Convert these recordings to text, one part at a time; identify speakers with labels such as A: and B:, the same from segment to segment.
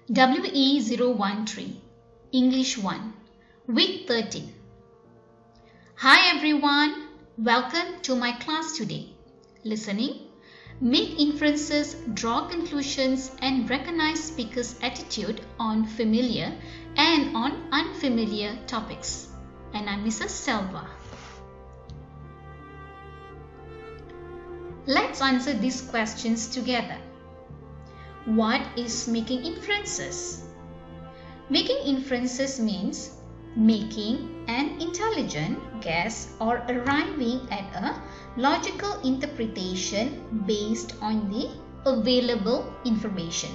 A: WE013 English 1 Week 13. Hi everyone, welcome to my class today. Listening, make inferences, draw conclusions and recognize speaker's attitude on familiar and on unfamiliar topics. And I'm Mrs. Selva. Let's answer these questions together. What is making inferences? Making inferences means making an intelligent guess or arriving at a logical interpretation based on the available information.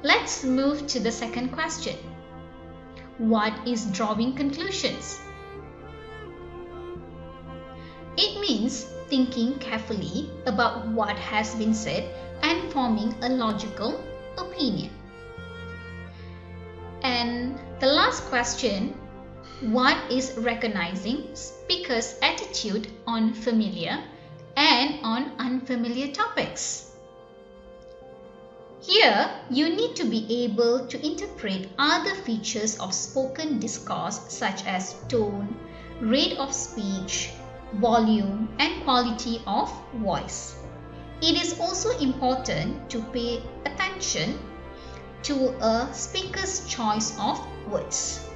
A: Let's move to the second question. What is drawing conclusions? It means thinking carefully about what has been said and forming a logical opinion. And the last question, what is recognizing speaker's attitude on familiar and on unfamiliar topics? Here, you need to be able to interpret other features of spoken discourse such as tone, rate of speech, volume and quality of voice. It is also important to pay attention to a speaker's choice of words.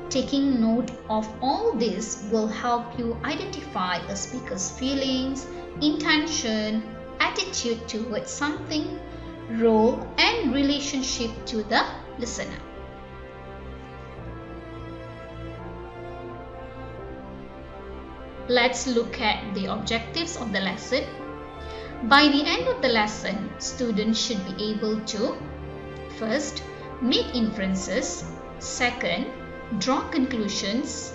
A: Taking note of all this will help you identify a speaker's feelings, intention, attitude towards something, role and relationship to the listener. Let's look at the objectives of the lesson. By the end of the lesson, students should be able to first, make inferences, second, draw conclusions,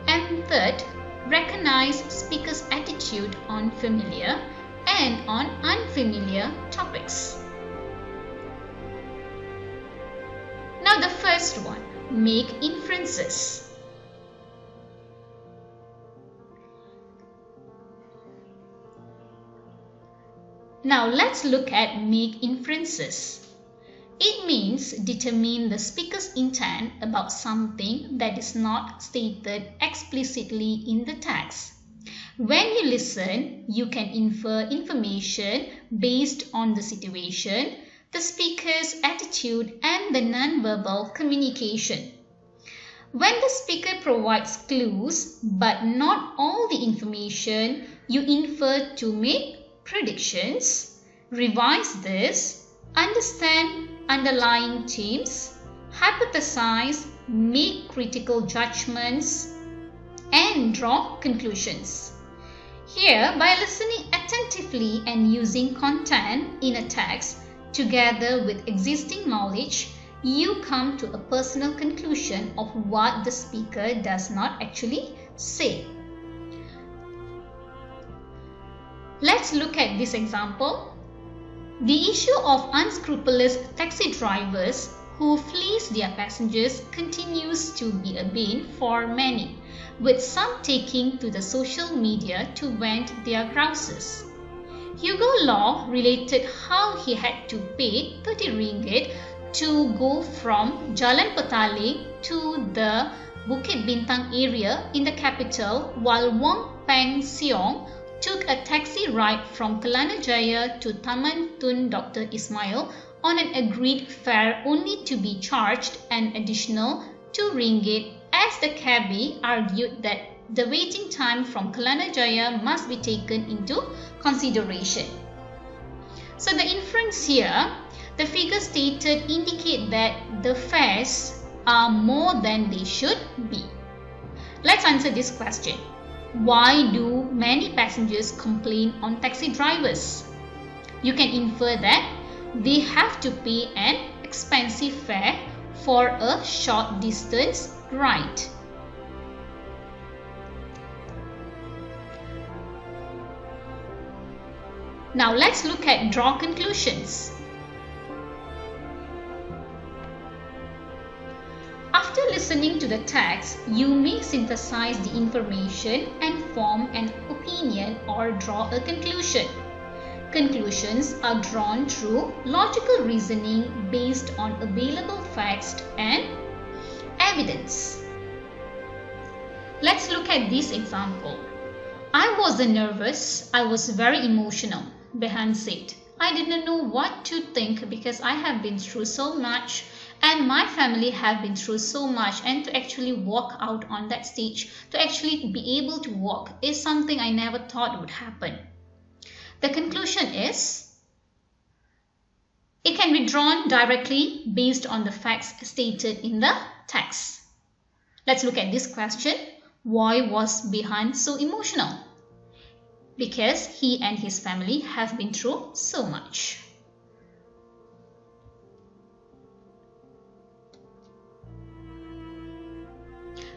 A: and third, recognize speaker's attitude on familiar and on unfamiliar topics. Now the first one, make inferences. Now let's look at make inferences. It means determine the speaker's intent about something that is not stated explicitly in the text. When you listen, you can infer information based on the situation, the speaker's attitude and the non-verbal communication. When the speaker provides clues but not all the information, you infer to make predictions, revise this, understand underlying themes, hypothesize, make critical judgments, and draw conclusions. Here, by listening attentively and using content in a text together with existing knowledge, you come to a personal conclusion of what the speaker does not actually say. Let's look at this example. The issue of unscrupulous taxi drivers who fleece their passengers continues to be a bane for many, with some taking to the social media to vent their grouses. Hugo Law related how he had to pay 30 ringgit to go from Jalan Petaling to the Bukit Bintang area in the capital, while Wong Peng Siong took a taxi ride from Kelana Jaya to Taman Tun Dr. Ismail on an agreed fare only to be charged an additional 2 ringgit as the cabbie argued that the waiting time from Kelana Jaya must be taken into consideration. So the inference here, the figures stated indicate that the fares are more than they should be. Let's answer this question. Why do many passengers complain on taxi drivers? You can infer that they have to pay an expensive fare for a short distance ride. Now let's look at draw conclusions. After listening to the text, you may synthesize the information and form an opinion or draw a conclusion. Conclusions are drawn through logical reasoning based on available facts and evidence. Let's look at this example. I wasn't nervous, I was very emotional, Behan said. I didn't know what to think because I have been through so much and my family have been through so much, and to actually walk out on that stage, to actually be able to walk, is something I never thought would happen. The conclusion is, it can be drawn directly based on the facts stated in the text. Let's look at this question. Why was Behan so emotional? Because he and his family have been through so much.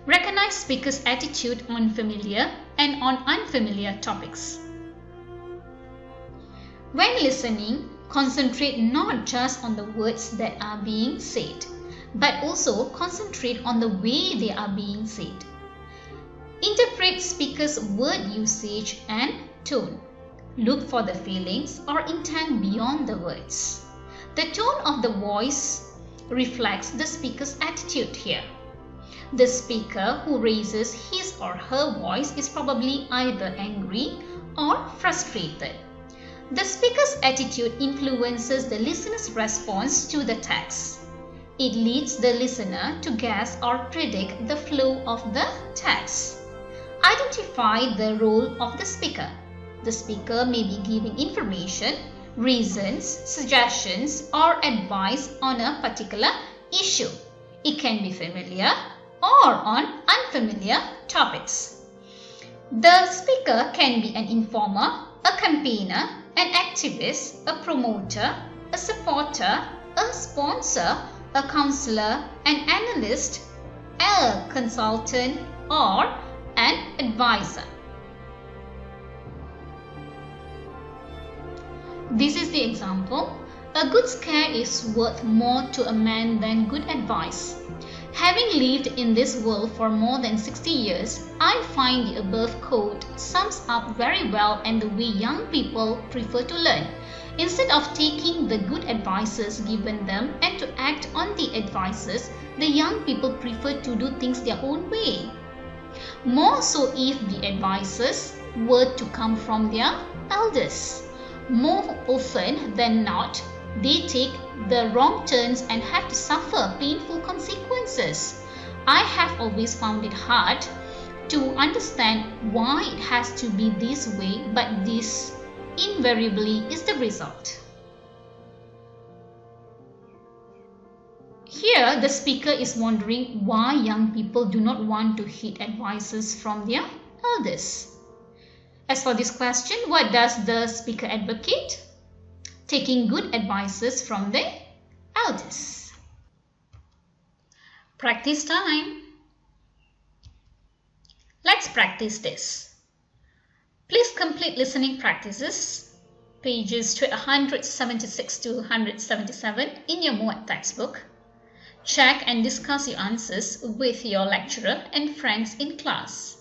A: Recognize speaker's attitude on familiar and on unfamiliar topics. When listening, concentrate not just on the words that are being said, but also concentrate on the way they are being said. Interpret speaker's word usage and tone. Look for the feelings or intent beyond the words. The tone of the voice reflects the speaker's attitude here. The speaker who raises his or her voice is probably either angry or frustrated. The speaker's attitude influences the listener's response to the text. It leads the listener to guess or predict the flow of the text. Identify the role of the speaker. The speaker may be giving information, reasons, suggestions, or advice on a particular issue. It can be familiar or on unfamiliar topics. The speaker can be an informer, a campaigner, an activist, a promoter, a supporter, a sponsor, a counselor, an analyst, a consultant, or an advisor. This is the example. A good scare is worth more to a man than good advice. Having lived in this world for more than 60 years, I find the above quote sums up very well and the way young people prefer to learn. Instead of taking the good advices given them and to act on the advices, the young people prefer to do things their own way. More so if the advices were to come from their elders. More often than not, they take the wrong turns and have to suffer painful consequences. I have always found it hard to understand why it has to be this way, but this invariably is the result. Here, the speaker is wondering why young people do not want to heed advices from their elders. As for this question, what does the speaker advocate? Taking good advices from the elders. Practice time. Let's practice this. Please complete listening practices, pages 176 to 177 in your MOAT textbook. Check and discuss your answers with your lecturer and friends in class.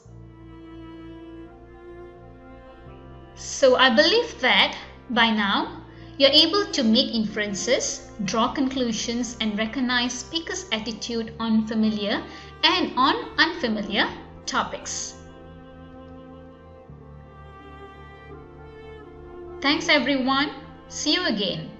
A: So I believe that by now, you're able to make inferences, draw conclusions, and recognize speaker's attitude on familiar and on unfamiliar topics. Thanks everyone. See you again.